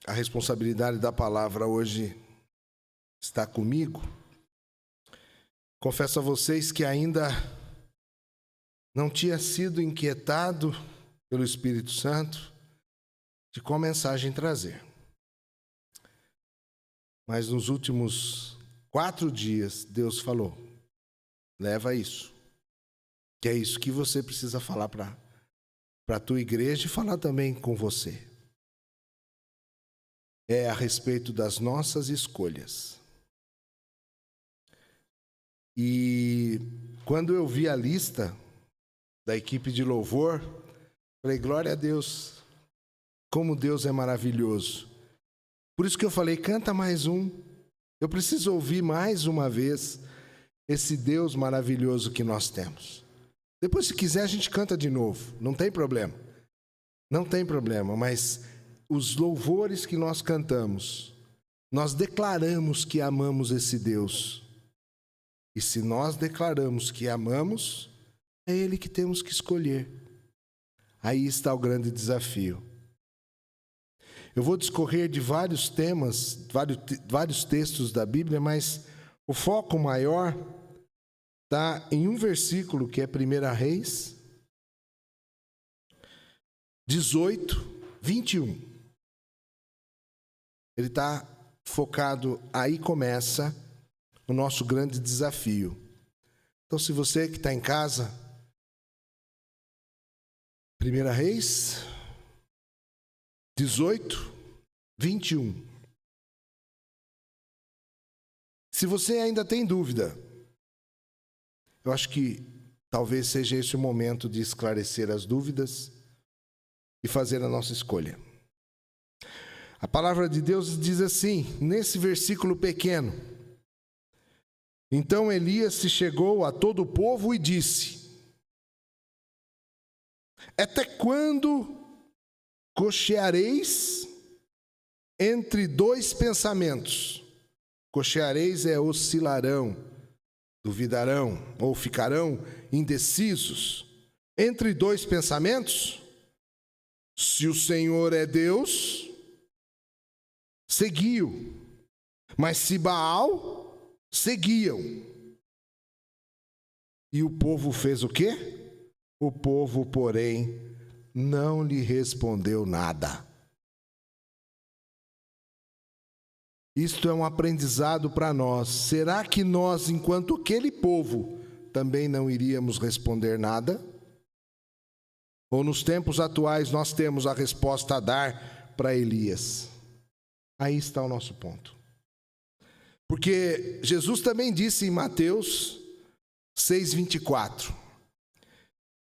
a responsabilidade da palavra hoje está comigo, confesso a vocês que ainda não tinha sido inquietado pelo Espírito Santo de qual mensagem trazer. Mas nos últimos 4 dias, Deus falou, leva isso. Que é isso que você precisa falar para a tua igreja e falar também com você. É a respeito das nossas escolhas. E quando eu vi a lista da equipe de louvor, falei, glória a Deus, como Deus é maravilhoso. Por isso que eu falei, canta mais um. Eu preciso ouvir mais uma vez esse Deus maravilhoso que nós temos. Depois, se quiser, a gente canta de novo, não tem problema. Não tem problema, mas os louvores que nós cantamos, nós declaramos que amamos esse Deus. E se nós declaramos que amamos, é Ele que temos que escolher. Aí está o grande desafio. Eu vou discorrer de vários temas, vários textos da Bíblia, mas o foco maior está em um versículo que é 1 Reis 18, 21. Ele está focado, aí começa o nosso grande desafio. Então, se você que está em casa, 1 Reis 18, 21. Se você ainda tem dúvida, eu acho que talvez seja esse o momento de esclarecer as dúvidas e fazer a nossa escolha. A palavra de Deus diz assim, nesse versículo pequeno: então Elias se chegou a todo o povo e disse: até quando cocheareis entre 2 pensamentos? Cocheareis é oscilarão, duvidarão ou ficarão indecisos. Entre 2 pensamentos? Se o Senhor é Deus, segui-o. Mas se Baal, seguiam. E o povo fez o quê? O povo, porém, não lhe respondeu nada. Isto é um aprendizado para nós. Será que nós, enquanto aquele povo, também não iríamos responder nada? Ou nos tempos atuais nós temos a resposta a dar para Elias? Aí está o nosso ponto. Porque Jesus também disse em Mateus 6:24,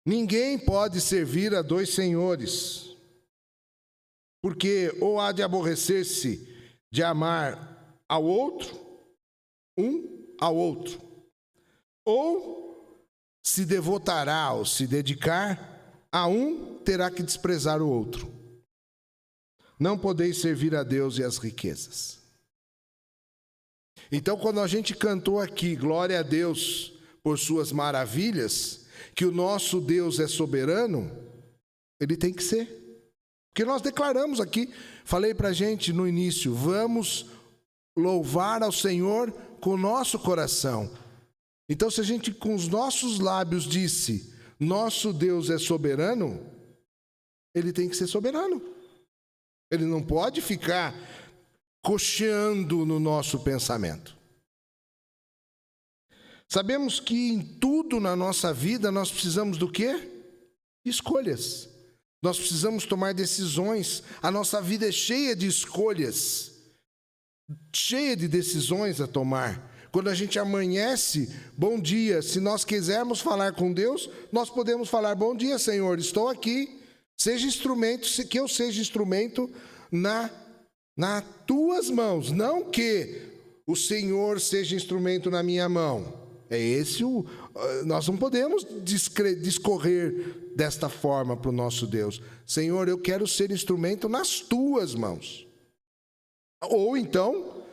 ninguém pode servir a 2 senhores, porque ou há de aborrecer-se de amar ao outro, ao outro, ou se devotará ou se dedicar a terá que desprezar o outro. Não podeis servir a Deus e às riquezas. Então, quando a gente cantou aqui, glória a Deus por suas maravilhas, que o nosso Deus é soberano, ele tem que ser. Porque nós declaramos aqui, falei para a gente no início, vamos louvar ao Senhor com o nosso coração. Então, se a gente com os nossos lábios disse, nosso Deus é soberano, ele tem que ser soberano. Ele não pode ficar cocheando no nosso pensamento. Sabemos que em tudo na nossa vida nós precisamos do quê? Escolhas. Nós precisamos tomar decisões. A nossa vida é cheia de escolhas, cheia de decisões a tomar. Quando a gente amanhece, bom dia. Se nós quisermos falar com Deus, nós podemos falar, bom dia, Senhor, estou aqui. Seja instrumento, que eu seja instrumento nas tuas mãos. Não que o Senhor seja instrumento na minha mão. Nós não podemos discorrer desta forma para o nosso Deus. Senhor, eu quero ser instrumento nas tuas mãos. Ou então,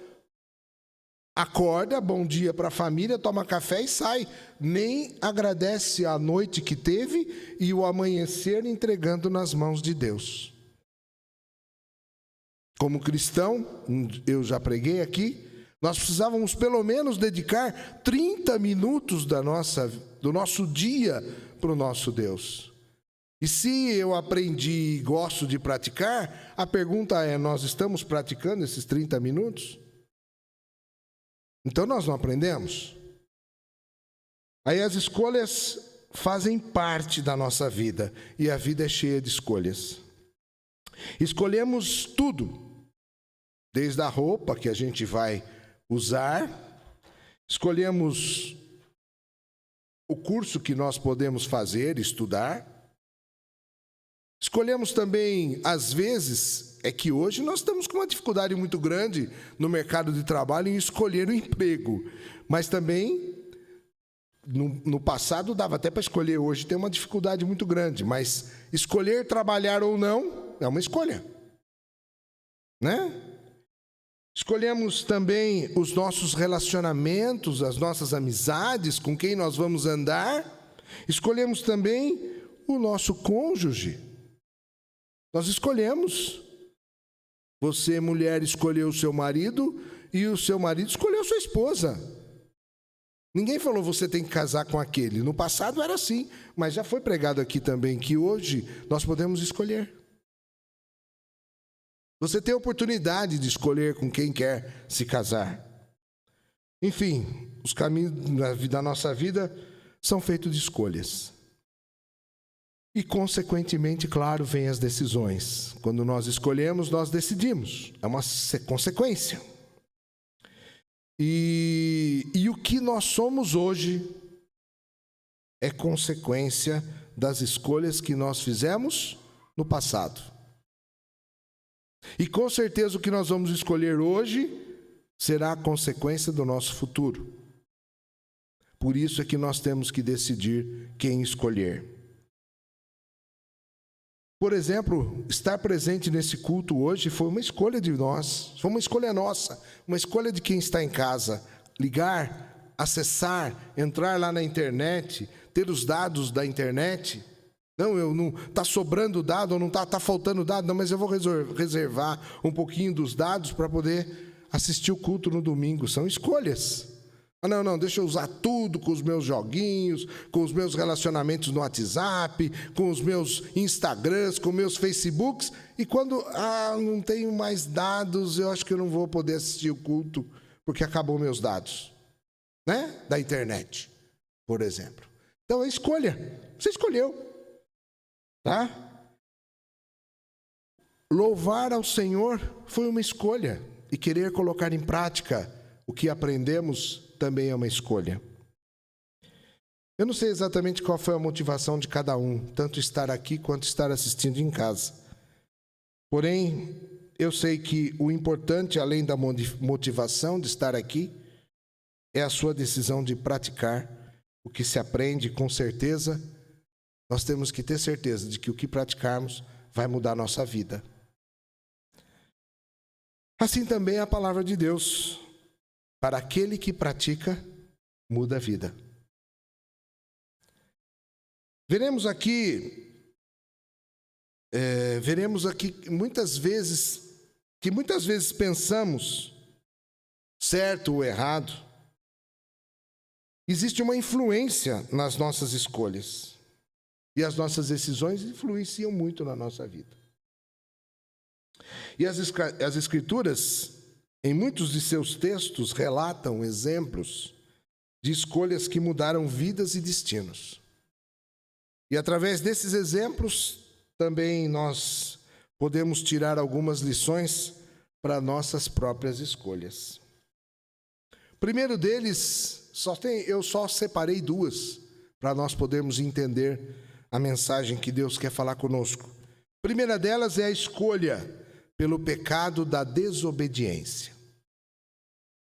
acorda, bom dia para a família, toma café e sai. Nem agradece a noite que teve e o amanhecer entregando nas mãos de Deus. Como cristão, eu já preguei aqui, nós precisávamos pelo menos dedicar 30 minutos do nosso dia para o nosso Deus. E se eu aprendi e gosto de praticar, a pergunta é, nós estamos praticando esses 30 minutos? Então nós não aprendemos. Aí as escolhas fazem parte da nossa vida, e a vida é cheia de escolhas. Escolhemos tudo. Desde a roupa que a gente vai usar, escolhemos o curso que nós podemos fazer, estudar. Escolhemos também, às vezes, é que hoje nós estamos com uma dificuldade muito grande no mercado de trabalho em escolher o emprego. Mas também, no passado dava até para escolher, hoje tem uma dificuldade muito grande. Mas escolher trabalhar ou não é uma escolha, né? Escolhemos também os nossos relacionamentos, as nossas amizades, com quem nós vamos andar. Escolhemos também o nosso cônjuge. Nós escolhemos. Você, mulher, escolheu o seu marido e o seu marido escolheu sua esposa. Ninguém falou você tem que casar com aquele. No passado era assim, mas já foi pregado aqui também que hoje nós podemos escolher. Você tem a oportunidade de escolher com quem quer se casar. Enfim, os caminhos da nossa vida são feitos de escolhas. E, consequentemente, claro, vêm as decisões. Quando nós escolhemos, nós decidimos. É uma consequência. E o que nós somos hoje é consequência das escolhas que nós fizemos no passado. E com certeza o que nós vamos escolher hoje será a consequência do nosso futuro. Por isso é que nós temos que decidir quem escolher. Por exemplo, estar presente nesse culto hoje foi uma escolha de nós, foi uma escolha nossa, uma escolha de quem está em casa. Ligar, acessar, entrar lá na internet, ter os dados da internet. Não, está sobrando dado ou não está faltando dado, não, mas eu vou reservar um pouquinho dos dados para poder assistir o culto no domingo. São escolhas. Não, deixa eu usar tudo com os meus joguinhos, com os meus relacionamentos no WhatsApp, com os meus Instagrams, com meus Facebooks, e quando não tenho mais dados, eu acho que eu não vou poder assistir o culto, porque acabou meus dados, né? Da internet, por exemplo. Então é escolha. Você escolheu. Tá? Louvar ao Senhor foi uma escolha, e querer colocar em prática o que aprendemos também é uma escolha. Eu não sei exatamente qual foi a motivação de cada um, tanto estar aqui quanto estar assistindo em casa. Porém, eu sei que o importante, além da motivação de estar aqui, é a sua decisão de praticar o que se aprende. Com certeza, nós temos que ter certeza de que o que praticarmos vai mudar a nossa vida. Assim também é a palavra de Deus. Para aquele que pratica, muda a vida. Veremos aqui muitas vezes pensamos, certo ou errado, existe uma influência nas nossas escolhas. E as nossas decisões influenciam muito na nossa vida. E as Escrituras, em muitos de seus textos, relatam exemplos de escolhas que mudaram vidas e destinos. E através desses exemplos, também nós podemos tirar algumas lições para nossas próprias escolhas. O primeiro deles, eu só separei duas, para nós podermos entender a mensagem que Deus quer falar conosco. A primeira delas é a escolha pelo pecado da desobediência.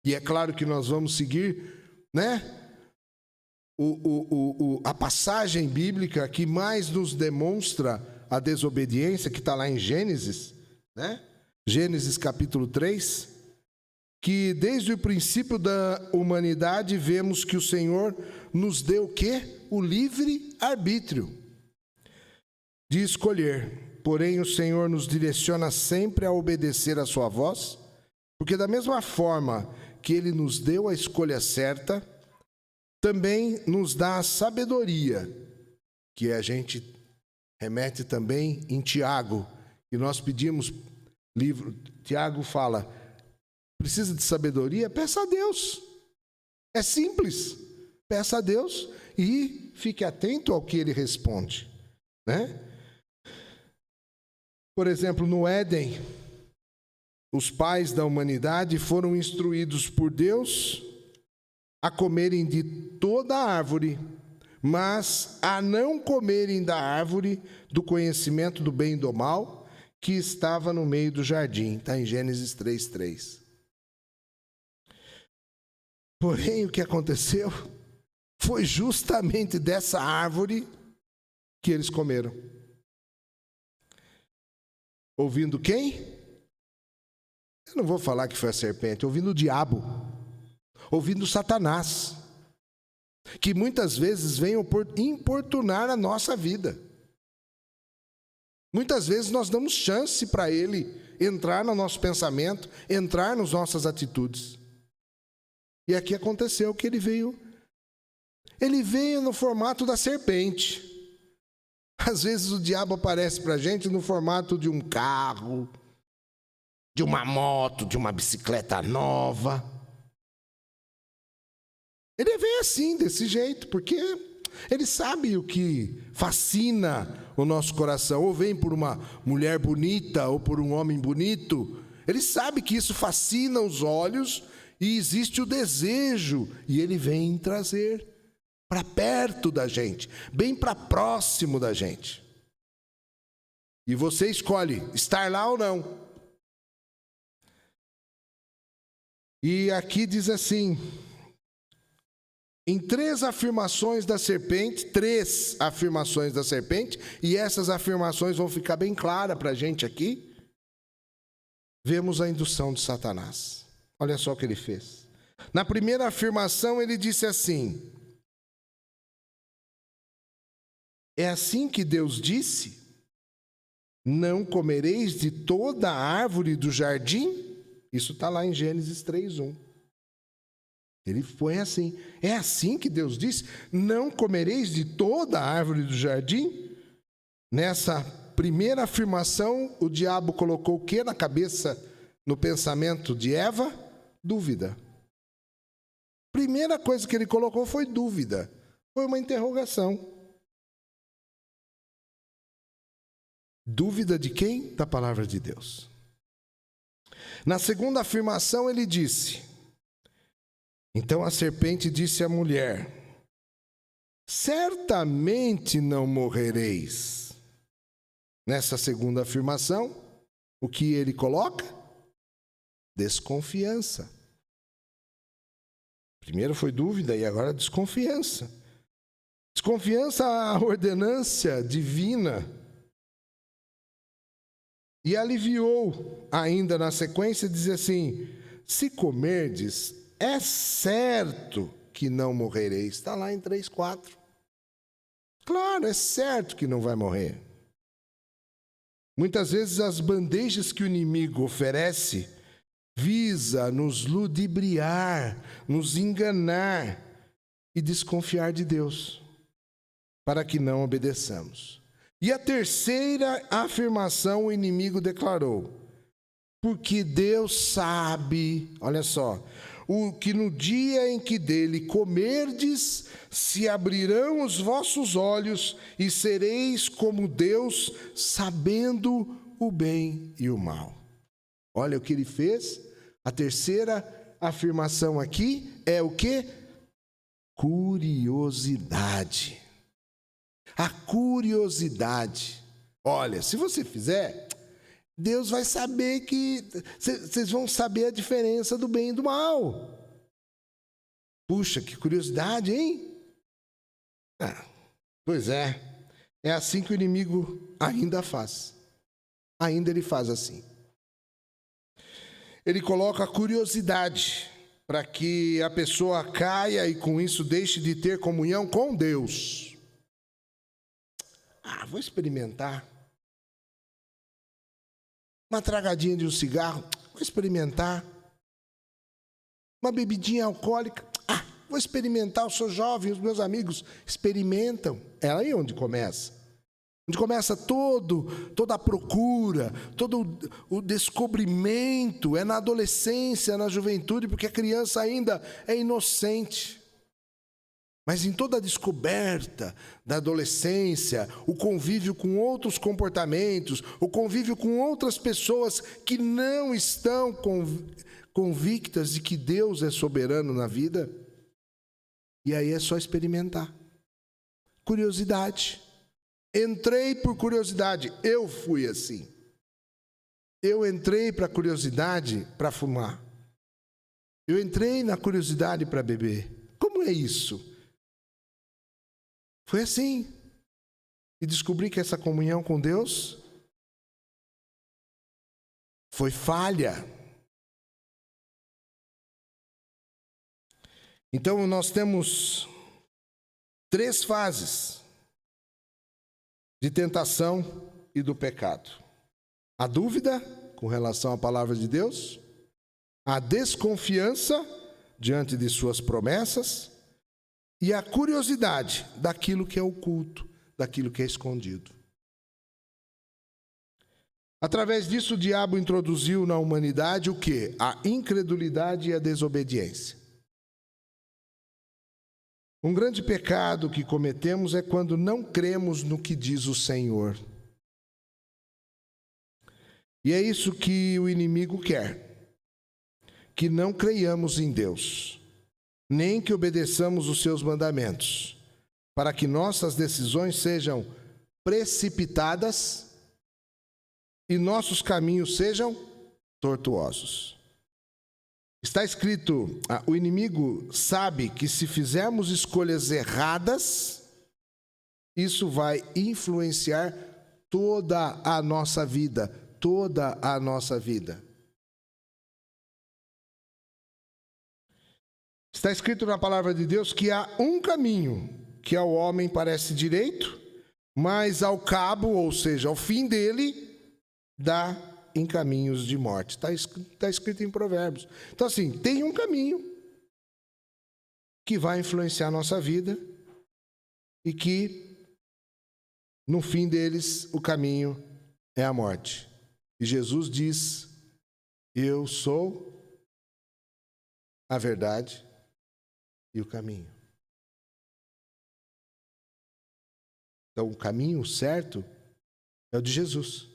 E é claro que nós vamos seguir, né, a passagem bíblica que mais nos demonstra a desobediência, que está lá em Gênesis, né? Gênesis capítulo 3, que desde o princípio da humanidade vemos que o Senhor nos deu o quê? O livre arbítrio de escolher porém o Senhor nos direciona sempre a obedecer a sua voz, porque da mesma forma que Ele nos deu a escolha certa, também nos dá a sabedoria, que a gente remete também em Tiago, e nós pedimos, Tiago fala, precisa de sabedoria? Peça a Deus. É simples. Peça a Deus e fique atento ao que Ele responde, né? Por exemplo, no Éden, os pais da humanidade foram instruídos por Deus a comerem de toda a árvore, mas a não comerem da árvore do conhecimento do bem e do mal, que estava no meio do jardim. Está em Gênesis 3:3. Porém, o que aconteceu foi justamente dessa árvore que eles comeram. Ouvindo quem? Eu não vou falar que foi a serpente, ouvindo o diabo, ouvindo Satanás, que muitas vezes vem importunar a nossa vida. Muitas vezes nós damos chance para ele entrar no nosso pensamento, entrar nas nossas atitudes. E aqui aconteceu que ele veio no formato da serpente. Às vezes o diabo aparece para a gente no formato de um carro, de uma moto, de uma bicicleta nova. Ele vem assim, desse jeito, porque ele sabe o que fascina o nosso coração. Ou vem por uma mulher bonita, ou por um homem bonito. Ele sabe que isso fascina os olhos e existe o desejo. E ele vem trazer para perto da gente, bem para próximo da gente. E você escolhe estar lá ou não. E aqui diz assim, em três afirmações da serpente, e essas afirmações vão ficar bem claras para a gente aqui, vemos a indução de Satanás. Olha só o que ele fez. Na primeira afirmação ele disse assim, é assim que Deus disse, não comereis de toda a árvore do jardim? Isso está lá em Gênesis 3:1. Ele foi assim. É assim que Deus disse? Não comereis de toda a árvore do jardim? Nessa primeira afirmação, o diabo colocou o que na cabeça, no pensamento de Eva? Dúvida. Primeira coisa que ele colocou foi dúvida. Foi uma interrogação. Dúvida de quem? Da palavra de Deus. Na segunda afirmação ele disse, então a serpente disse à mulher, certamente não morrereis. Nessa segunda afirmação, o que ele coloca? Desconfiança. Primeiro foi dúvida e agora desconfiança. Desconfiança à ordenância divina. E aliviou ainda na sequência, diz assim, se comerdes, é certo que não morrereis. Está lá em 3:4. Claro, é certo que não vai morrer. Muitas vezes as bandejas que o inimigo oferece visa nos ludibriar, nos enganar e desconfiar de Deus, para que não obedeçamos. E a terceira afirmação o inimigo declarou, porque Deus sabe, olha só, o que no dia em que dele comerdes, se abrirão os vossos olhos e sereis como Deus, sabendo o bem e o mal. Olha o que ele fez. A terceira afirmação aqui é o quê? Curiosidade. A curiosidade. Olha, se você fizer, Deus vai saber que... Vocês vão saber a diferença do bem e do mal. Puxa, que curiosidade, hein? Pois é. É assim que o inimigo ainda faz. Ainda ele faz assim. Ele coloca a curiosidade para que a pessoa caia e com isso deixe de ter comunhão com Deus. Vou experimentar. Uma tragadinha de um cigarro, vou experimentar. Uma bebidinha alcoólica, vou experimentar, eu sou jovem, os meus amigos experimentam. É aí onde começa. Onde começa toda a procura, todo o descobrimento, é na adolescência, na juventude, porque a criança ainda é inocente. Mas em toda a descoberta da adolescência, o convívio com outros comportamentos, o convívio com outras pessoas que não estão convictas de que Deus é soberano na vida, e aí é só experimentar. Curiosidade. Entrei por curiosidade, eu fui assim. Eu entrei para a curiosidade para fumar. Eu entrei na curiosidade para beber. Como é isso? Foi assim. E descobri que essa comunhão com Deus foi falha. Então nós temos 3 fases de tentação e do pecado. A dúvida com relação à palavra de Deus, a desconfiança diante de suas promessas e a curiosidade daquilo que é oculto, daquilo que é escondido. Através disso, o diabo introduziu na humanidade o quê? A incredulidade e a desobediência. Um grande pecado que cometemos é quando não cremos no que diz o Senhor. E é isso que o inimigo quer. Que não creiamos em Deus, nem que obedeçamos os seus mandamentos, para que nossas decisões sejam precipitadas e nossos caminhos sejam tortuosos. Está escrito, o inimigo sabe que se fizermos escolhas erradas, isso vai influenciar toda a nossa vida, toda a nossa vida. Está escrito na palavra de Deus que há um caminho que ao homem parece direito, mas ao cabo, ou seja, ao fim dele, dá em caminhos de morte. Está escrito em Provérbios. Então, assim, tem um caminho que vai influenciar a nossa vida e que, no fim deles, o caminho é a morte. E Jesus diz, eu sou a verdade e o caminho. Então, o caminho certo é o de Jesus.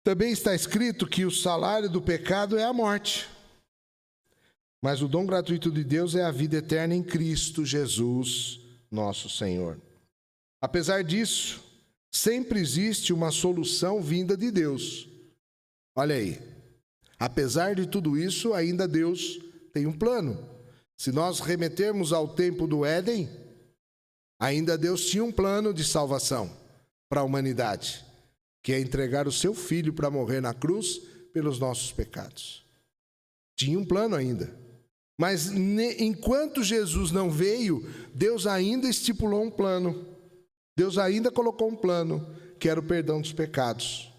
Também está escrito que o salário do pecado é a morte, mas o dom gratuito de Deus é a vida eterna em Cristo Jesus, nosso Senhor. Apesar disso, sempre existe uma solução vinda de Deus. Olha aí, apesar de tudo isso, ainda Deus tem um plano. Se nós remetermos ao tempo do Éden, ainda Deus tinha um plano de salvação para a humanidade, que é entregar o seu filho para morrer na cruz pelos nossos pecados. Tinha um plano ainda. Mas enquanto Jesus não veio, Deus ainda estipulou um plano. Deus ainda colocou um plano, que era o perdão dos pecados.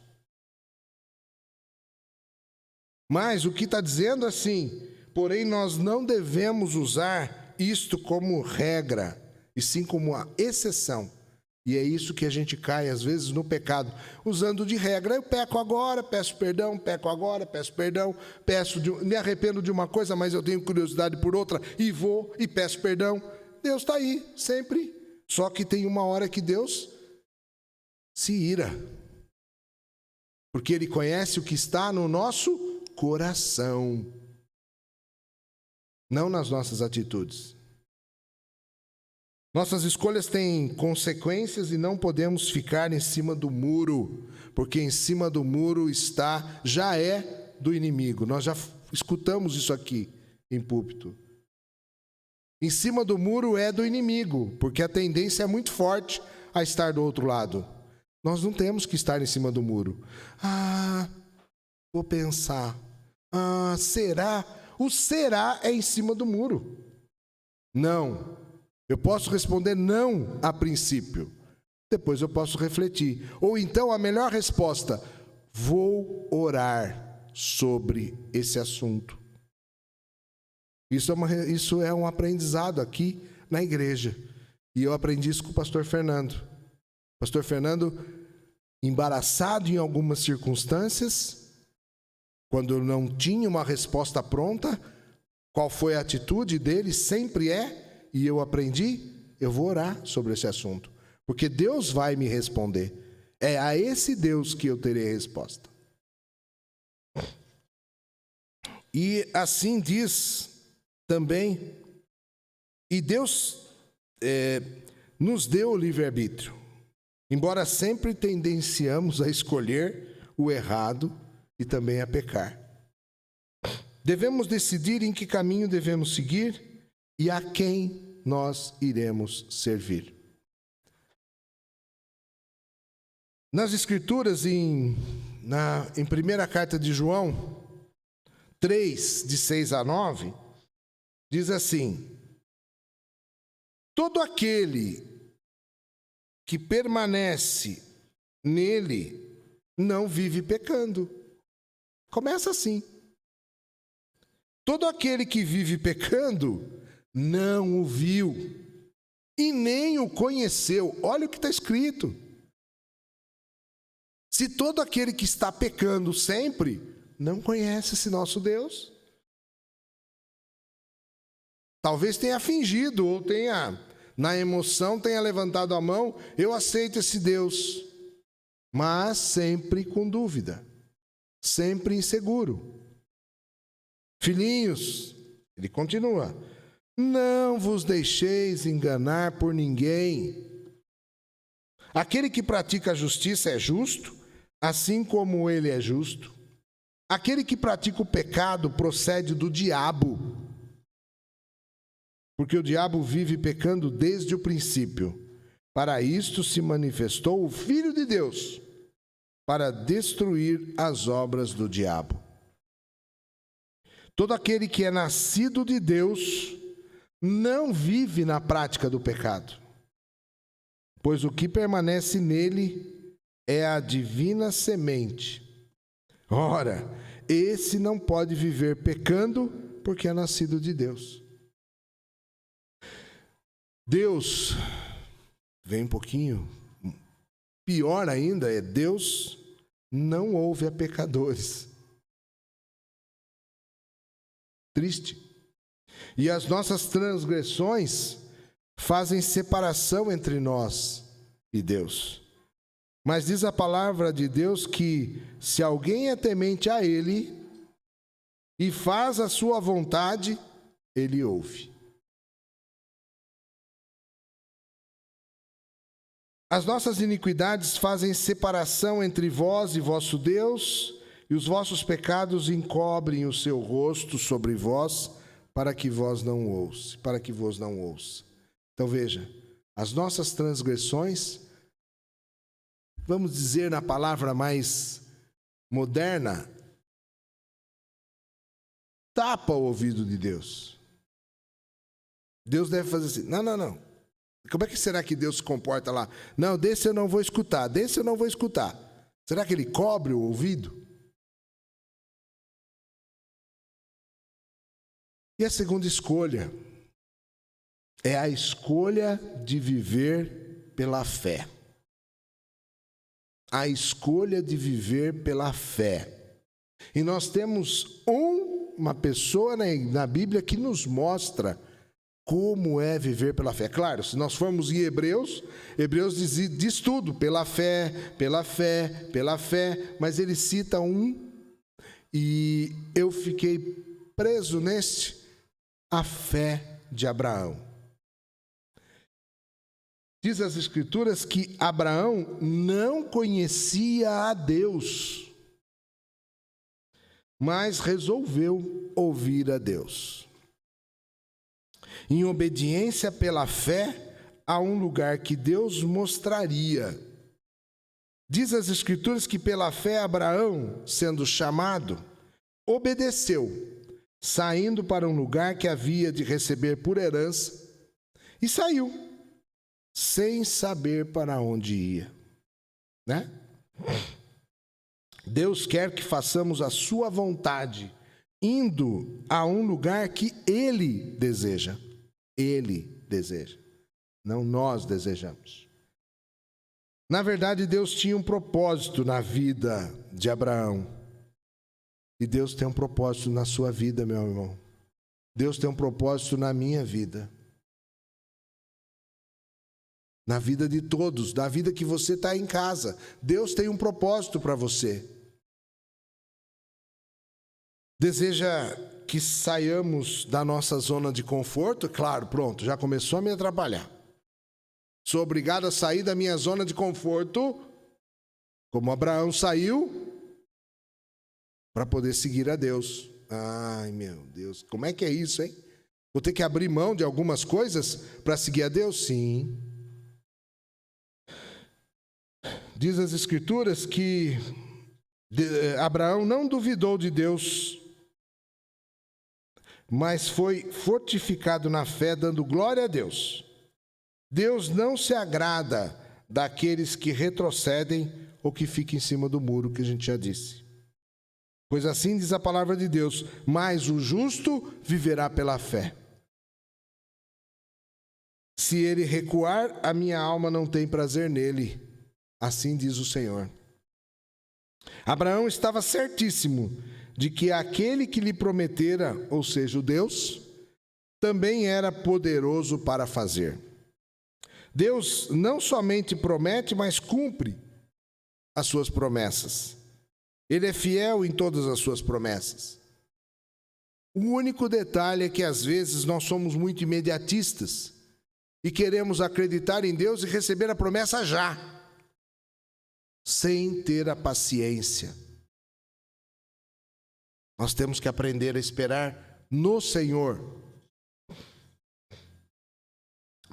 Mas o que está dizendo assim, porém nós não devemos usar isto como regra, e sim como a exceção. E é isso que a gente cai, às vezes, no pecado. Usando de regra, eu peco agora, peço perdão, peco agora, peço perdão, me arrependo de uma coisa, mas eu tenho curiosidade por outra, e vou e peço perdão. Deus está aí, sempre. Só que tem uma hora que Deus se ira. Porque Ele conhece o que está no nosso coração, não nas nossas atitudes. Nossas escolhas têm consequências e não podemos ficar em cima do muro, porque em cima do muro já é do inimigo. Nós já escutamos isso aqui em púlpito. Em cima do muro é do inimigo, porque a tendência é muito forte a estar do outro lado. Nós não temos que estar em cima do muro. Vou pensar. Será? O será é em cima do muro. Não. Eu posso responder não a princípio. depois eu posso refletir. Ou então a melhor resposta: vou orar sobre esse assunto. Isso é um aprendizado aqui na igreja. E eu aprendi isso com o pastor Fernando. O pastor Fernando, embaraçado em algumas circunstâncias, quando não tinha uma resposta pronta, qual foi a atitude dele? Sempre e eu aprendi, eu vou orar sobre esse assunto. Porque Deus vai me responder. É a esse Deus que eu terei resposta. E assim diz também, e Deus nos deu o livre-arbítrio, embora sempre tendenciamos a escolher o errado e também a pecar. Devemos decidir em que caminho devemos seguir e a quem nós iremos servir. Nas Escrituras, em primeira carta de João 3, de 6 a 9, diz assim: todo aquele que permanece nele não vive pecando. Começa assim. Todo aquele que vive pecando não o viu e nem o conheceu. Olha o que está escrito. Se todo aquele que está pecando sempre não conhece esse nosso Deus, talvez tenha fingido ou tenha, na emoção, tenha levantado a mão, eu aceito esse Deus, mas sempre com dúvida, sempre inseguro. Filhinhos, ele continua, não vos deixeis enganar por ninguém. Aquele que pratica a justiça é justo, assim como ele é justo. Aquele que pratica o pecado procede do diabo, porque o diabo vive pecando desde o princípio. Para isto se manifestou o Filho de Deus, para destruir as obras do diabo. Todo aquele que é nascido de Deus não vive na prática do pecado, pois o que permanece nele é a divina semente. Ora, esse não pode viver pecando porque é nascido de Deus. Deus, vem um pouquinho, pior ainda Deus não ouve a pecadores. Triste. E as nossas transgressões fazem separação entre nós e Deus. Mas diz a palavra de Deus que se alguém é temente a Ele e faz a sua vontade, Ele ouve. As nossas iniquidades fazem separação entre vós e vosso Deus, e os vossos pecados encobrem o seu rosto sobre vós, para que vos não ouça. Então veja, as nossas transgressões, vamos dizer na palavra mais moderna, tapa o ouvido de Deus. Deus deve fazer assim, não. Como é que será que Deus se comporta lá? Não, desse eu não vou escutar, Será que ele cobre o ouvido? E a segunda escolha é a escolha de viver pela fé. A escolha de viver pela fé. E nós temos uma pessoa na Bíblia que nos mostra como é viver pela fé. Claro, se nós formos em Hebreus diz tudo, pela fé, mas ele cita e eu fiquei preso a fé de Abraão. Diz as Escrituras que Abraão não conhecia a Deus, mas resolveu ouvir a Deus. Em obediência pela fé a um lugar que Deus mostraria. Diz as Escrituras que pela fé Abraão, sendo chamado, obedeceu, saindo para um lugar que havia de receber por herança, e saiu, sem saber para onde ia, né? Deus quer que façamos a sua vontade, indo a um lugar que Ele deseja. Ele deseja, não nós desejamos. Na verdade, Deus tinha um propósito na vida de Abraão. E Deus tem um propósito na sua vida, meu irmão. Deus tem um propósito na minha vida. Na vida de todos, na vida que você está em casa. Deus tem um propósito para você. Deseja que saiamos da nossa zona de conforto? Claro, pronto, já começou a me atrapalhar. Sou obrigado a sair da minha zona de conforto, como Abraão saiu, para poder seguir a Deus. Ai, meu Deus, como é que é isso, hein? Vou ter que abrir mão de algumas coisas para seguir a Deus? Sim. Diz as Escrituras que Abraão não duvidou de Deus, mas foi fortificado na fé, dando glória a Deus. Deus não se agrada daqueles que retrocedem ou que ficam em cima do muro, que a gente já disse. Pois assim diz a palavra de Deus, mas o justo viverá pela fé. Se ele recuar, a minha alma não tem prazer nele. Assim diz o Senhor. Abraão estava certíssimo de que aquele que lhe prometera, ou seja, o Deus, também era poderoso para fazer. Deus não somente promete, mas cumpre as suas promessas. Ele é fiel em todas as suas promessas. O único detalhe é que às vezes nós somos muito imediatistas e queremos acreditar em Deus e receber a promessa já, sem ter a paciência. Nós temos que aprender a esperar no Senhor.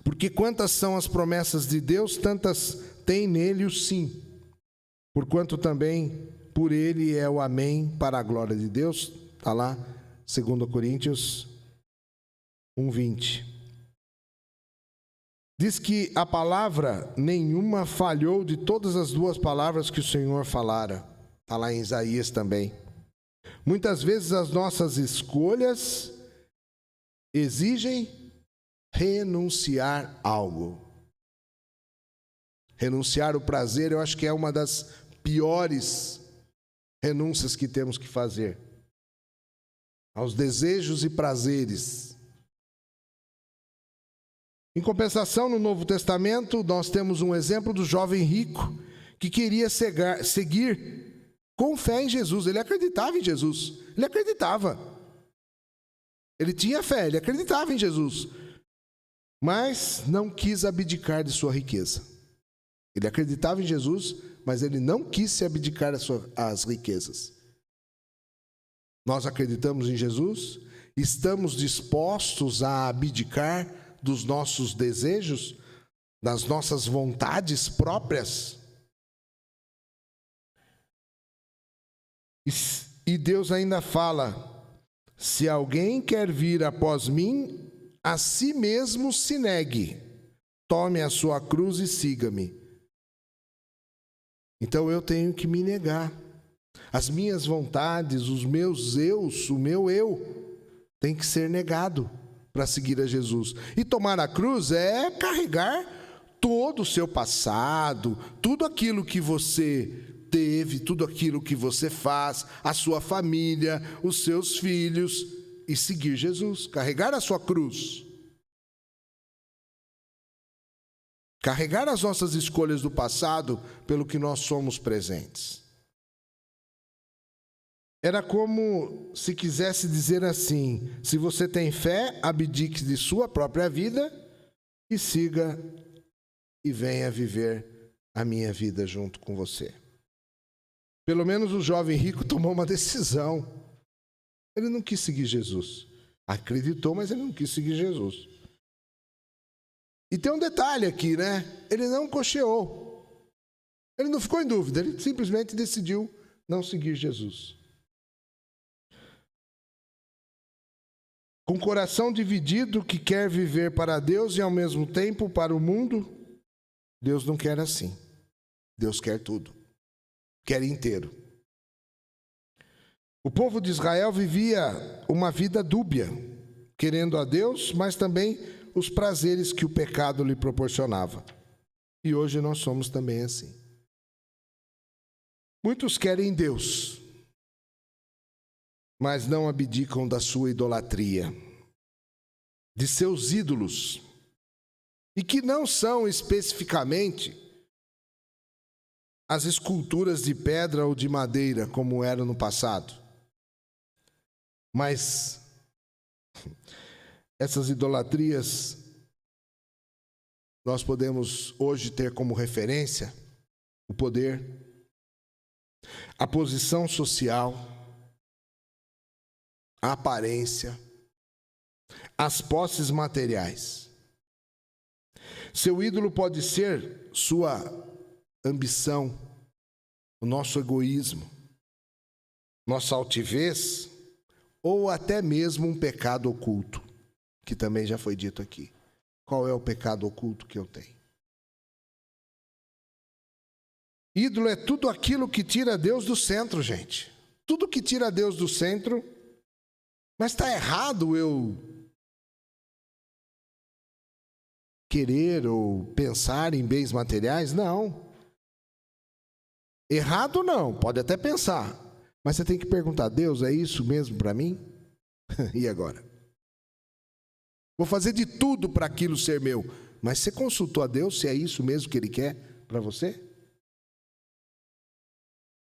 Porque quantas são as promessas de Deus, tantas tem nele o sim. Porquanto também por ele é o amém para a glória de Deus. Está lá, 2 Coríntios 1:20. Diz que a palavra nenhuma falhou de todas as duas palavras que o Senhor falara. Está lá em Isaías também. Muitas vezes as nossas escolhas exigem renunciar algo. Renunciar o prazer, eu acho que é uma das piores renúncias que temos que fazer. Aos desejos e prazeres. Em compensação, no Novo Testamento, nós temos um exemplo do jovem rico que queria seguir com fé em Jesus. Ele acreditava em Jesus. Ele acreditava. Ele tinha fé, ele acreditava em Jesus. Mas não quis abdicar de sua riqueza. Ele acreditava em Jesus, mas ele não quis se abdicar das riquezas. Nós acreditamos em Jesus? Estamos dispostos a abdicar dos nossos desejos, das nossas vontades próprias? E Deus ainda fala: se alguém quer vir após mim, a si mesmo se negue, tome a sua cruz e siga-me. Então eu tenho que me negar. As minhas vontades, os meus eus, o meu eu, tem que ser negado para seguir a Jesus. E tomar a cruz é carregar todo o seu passado, tudo aquilo que você teve, tudo aquilo que você faz, a sua família, os seus filhos, e seguir Jesus, carregar a sua cruz. Carregar as nossas escolhas do passado pelo que nós somos presentes. Era como se quisesse dizer assim: se você tem fé, abdique de sua própria vida e siga e venha viver a minha vida junto com você. Pelo menos o jovem rico tomou uma decisão. Ele não quis seguir Jesus. Acreditou, mas ele não quis seguir Jesus. E tem um detalhe aqui, né? Ele não cocheou. Ele não ficou em dúvida. Ele simplesmente decidiu não seguir Jesus. Com coração dividido, que quer viver para Deus e ao mesmo tempo para o mundo, Deus não quer assim. Deus quer tudo. Quer inteiro. O povo de Israel vivia uma vida dúbia, querendo a Deus, mas também os prazeres que o pecado lhe proporcionava. E hoje nós somos também assim. Muitos querem Deus, mas não abdicam da sua idolatria, de seus ídolos, e que não são especificamente as esculturas de pedra ou de madeira, como eram no passado. Mas essas idolatrias nós podemos hoje ter como referência o poder, a posição social, a aparência, as posses materiais. Seu ídolo pode ser sua ambição, o nosso egoísmo, nossa altivez, ou até mesmo um pecado oculto, que também já foi dito aqui. Qual é o pecado oculto que eu tenho? Ídolo é tudo aquilo que tira Deus do centro, gente. Tudo que tira Deus do centro. Mas está errado eu querer ou pensar em bens materiais? Não. Errado não, pode até pensar. Mas você tem que perguntar, Deus, é isso mesmo para mim? E agora? Vou fazer de tudo para aquilo ser meu. Mas você consultou a Deus se é isso mesmo que Ele quer para você?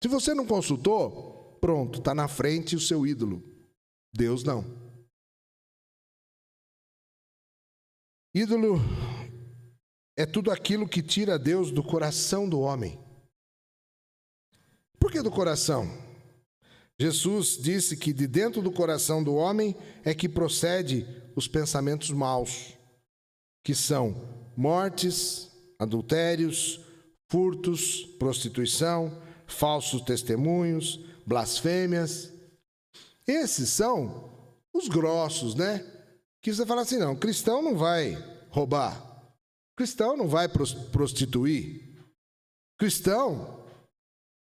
Se você não consultou, pronto, está na frente o seu ídolo. Deus não. Ídolo é tudo aquilo que tira Deus do coração do homem. Por que do coração? Jesus disse que de dentro do coração do homem é que procede os pensamentos maus, que são mortes, adultérios, furtos, prostituição, falsos testemunhos, blasfêmias. Esses são os grossos, né? Que você fala assim, não, cristão não vai roubar, cristão não vai prostituir, cristão,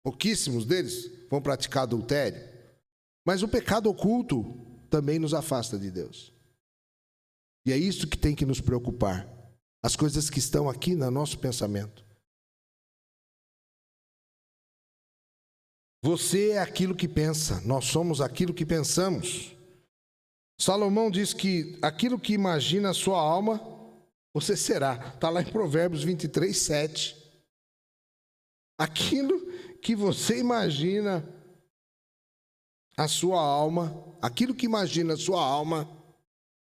pouquíssimos deles vão praticar adultério. Mas o pecado oculto também nos afasta de Deus. E é isso que tem que nos preocupar. As coisas que estão aqui no nosso pensamento. Você é aquilo que pensa, nós somos aquilo que pensamos. Salomão diz que aquilo que imagina a sua alma, você será. Está lá em Provérbios 23, 7. Aquilo que você imagina a sua alma, aquilo que imagina a sua alma,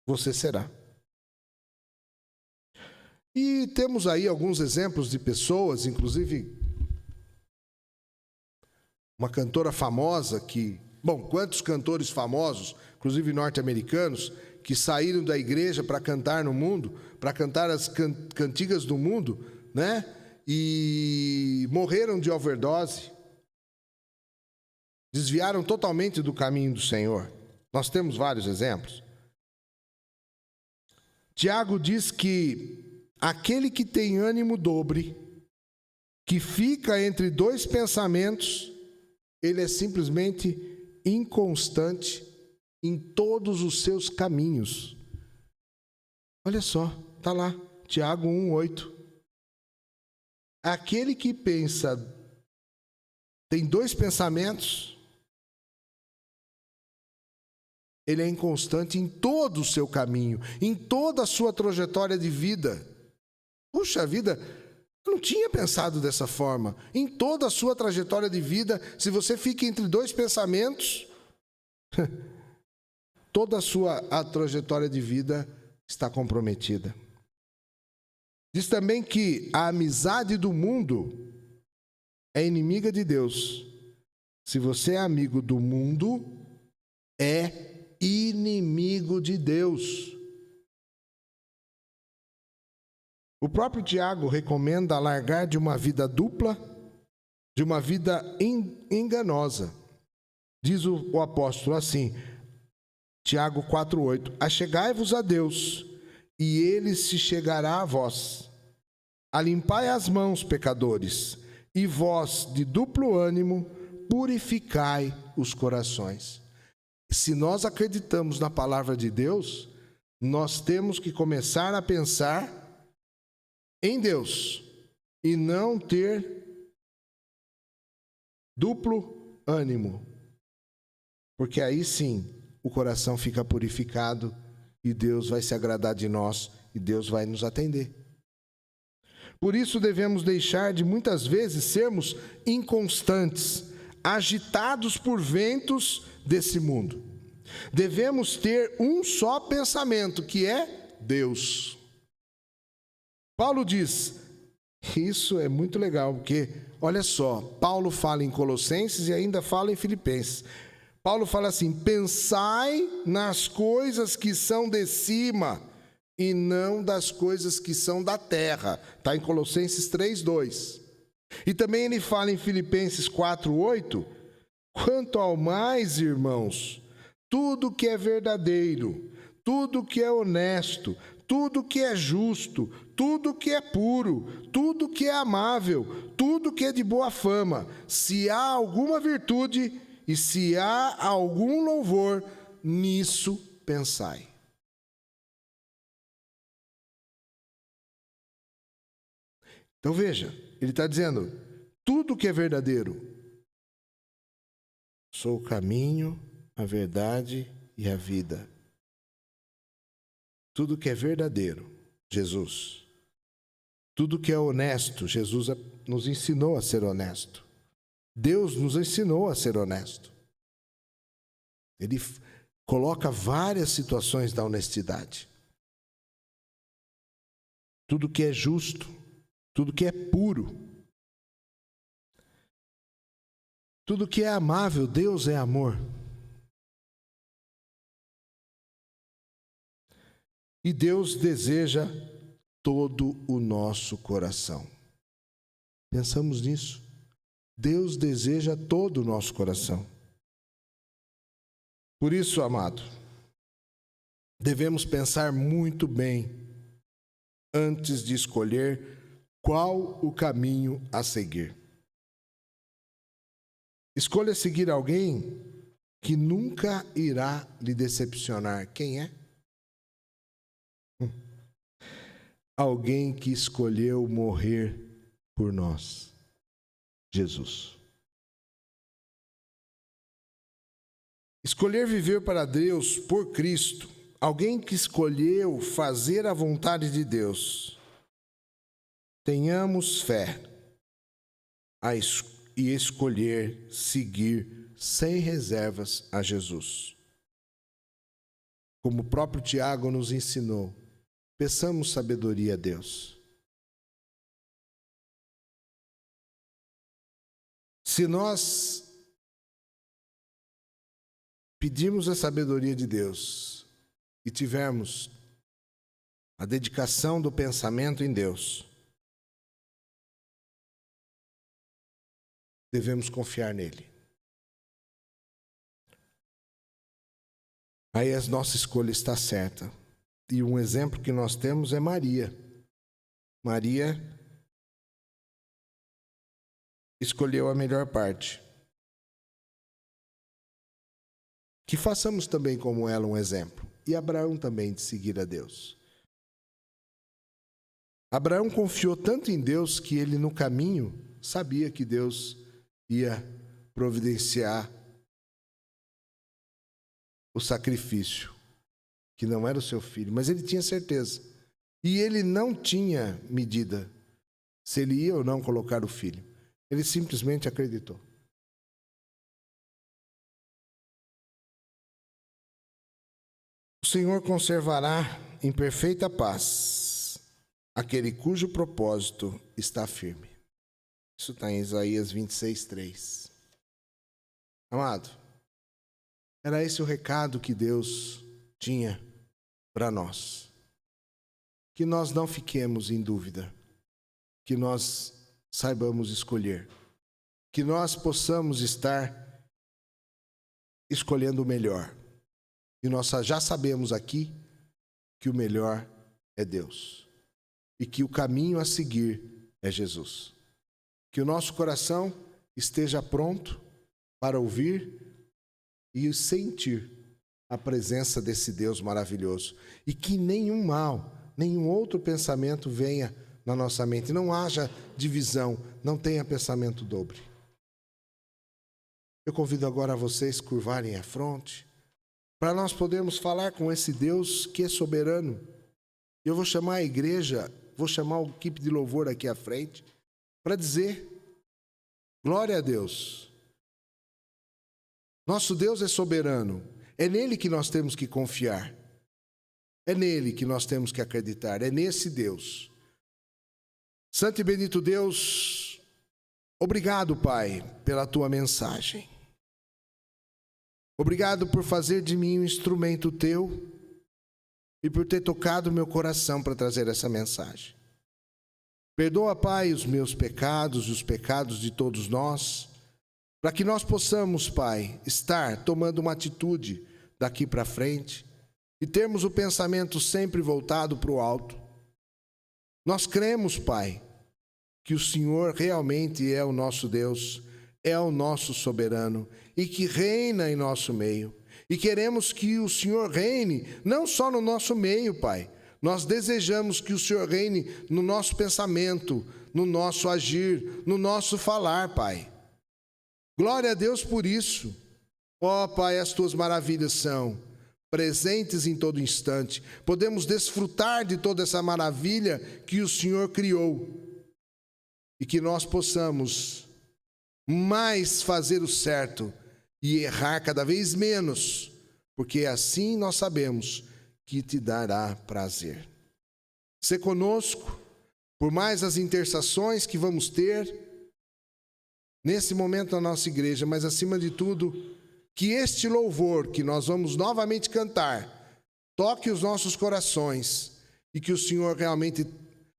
você será. E temos aí alguns exemplos de pessoas, inclusive uma cantora famosa que... Bom, quantos cantores famosos, inclusive norte-americanos, que saíram da igreja para cantar no mundo, para cantar as cantigas do mundo, né? E morreram de overdose. Desviaram totalmente do caminho do Senhor. Nós temos vários exemplos. Tiago diz que aquele que tem ânimo dobre, que fica entre dois pensamentos, ele é simplesmente inconstante em todos os seus caminhos. Olha só, está lá, Tiago 1:8. Aquele que pensa, tem dois pensamentos, ele é inconstante em todo o seu caminho, em toda a sua trajetória de vida. Puxa vida, eu não tinha pensado dessa forma. Em toda a sua trajetória de vida, se você fica entre dois pensamentos, toda a trajetória de vida está comprometida. Diz também que a amizade do mundo é inimiga de Deus. Se você é amigo do mundo, é inimigo de Deus. O próprio Tiago recomenda largar de uma vida dupla, de uma vida enganosa. Diz o apóstolo assim, Tiago 4:8: achegai-vos a Deus, e Ele se chegará a vós. Alimpai as mãos, pecadores, e vós, de duplo ânimo, purificai os corações. Se nós acreditamos na palavra de Deus, nós temos que começar a pensar em Deus e não ter duplo ânimo, porque aí sim o coração fica purificado e Deus vai se agradar de nós e Deus vai nos atender. Por isso devemos deixar de muitas vezes sermos inconstantes, agitados por ventos desse mundo. Devemos ter um só pensamento, que é Deus. Paulo diz, isso é muito legal, porque, olha só, Paulo fala em Colossenses e ainda fala em Filipenses. Paulo fala assim, pensai nas coisas que são de cima e não das coisas que são da terra. Está em Colossenses 3:2. E também ele fala em Filipenses 4:8, quanto ao mais, irmãos, tudo que é verdadeiro, tudo que é honesto, tudo que é justo, tudo que é puro, tudo que é amável, tudo que é de boa fama, se há alguma virtude e se há algum louvor, nisso pensai. Então veja, ele está dizendo, tudo que é verdadeiro, sou o caminho, a verdade e a vida. Tudo que é verdadeiro, Jesus. Tudo que é honesto, Jesus nos ensinou a ser honesto. Deus nos ensinou a ser honesto. Ele coloca várias situações da honestidade. Tudo que é justo, tudo que é puro, tudo que é amável, Deus é amor. E Deus deseja todo o nosso coração. Pensamos nisso? Deus deseja todo o nosso coração. Por isso, amado, devemos pensar muito bem antes de escolher qual o caminho a seguir. Escolha seguir alguém que nunca irá lhe decepcionar. Quem é? Alguém que escolheu morrer por nós. Jesus. Escolher viver para Deus por Cristo. Alguém que escolheu fazer a vontade de Deus. Tenhamos fé e escolher seguir sem reservas a Jesus. Como o próprio Tiago nos ensinou, peçamos sabedoria a Deus. Se nós pedirmos a sabedoria de Deus e tivermos a dedicação do pensamento em Deus, devemos confiar nele. Aí a nossa escolha está certa. E um exemplo que nós temos é Maria. Maria escolheu a melhor parte. Que façamos também como ela um exemplo. E Abraão também de seguir a Deus. Abraão confiou tanto em Deus que ele no caminho sabia que Deus ia providenciar o sacrifício, que não era o seu filho, mas ele tinha certeza. E ele não tinha medida se ele ia ou não colocar o filho. Ele simplesmente acreditou. O Senhor conservará em perfeita paz aquele cujo propósito está firme. Isso está em Isaías 26:3. Amado, era esse o recado que Deus tinha para nós. Que nós não fiquemos em dúvida, que nós saibamos escolher, que nós possamos estar escolhendo o melhor. E nós já sabemos aqui que o melhor é Deus. e que o caminho a seguir é Jesus. Que o nosso coração esteja pronto para ouvir e sentir a presença desse Deus maravilhoso. E que nenhum mal, nenhum outro pensamento venha na nossa mente. Não haja divisão, não tenha pensamento dobre. Eu convido agora vocês a curvarem a fronte, para nós podermos falar com esse Deus que é soberano. Eu vou chamar a igreja, vou chamar a equipe de louvor aqui à frente, para dizer: glória a Deus. Nosso Deus é soberano. É nele que nós temos que confiar. É nele que nós temos que acreditar. É nesse Deus. Santo e bendito Deus, obrigado, Pai, pela tua mensagem. Obrigado por fazer de mim um instrumento teu e por ter tocado meu coração para trazer essa mensagem. Perdoa, Pai, os meus pecados e os pecados de todos nós, para que nós possamos, Pai, estar tomando uma atitude daqui para frente e termos o pensamento sempre voltado para o alto. Nós cremos, Pai, que o Senhor realmente é o nosso Deus, é o nosso soberano e que reina em nosso meio. E queremos que o Senhor reine não só no nosso meio, Pai. Nós desejamos que o Senhor reine no nosso pensamento, no nosso agir, no nosso falar, Pai. Glória a Deus por isso. Ó, Pai, as tuas maravilhas são presentes em todo instante. Podemos desfrutar de toda essa maravilha que o Senhor criou. E que nós possamos mais fazer o certo e errar cada vez menos, porque assim nós sabemos que te dará prazer. Sê conosco, por mais as intercessões que vamos ter nesse momento na nossa igreja, mas acima de tudo, que este louvor que nós vamos novamente cantar toque os nossos corações e que o Senhor realmente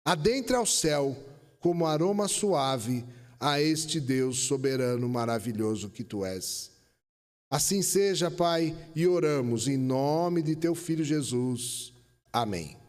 adentre ao céu como aroma suave a este Deus soberano maravilhoso que tu és. Assim seja, Pai, e oramos em nome de teu Filho Jesus. Amém.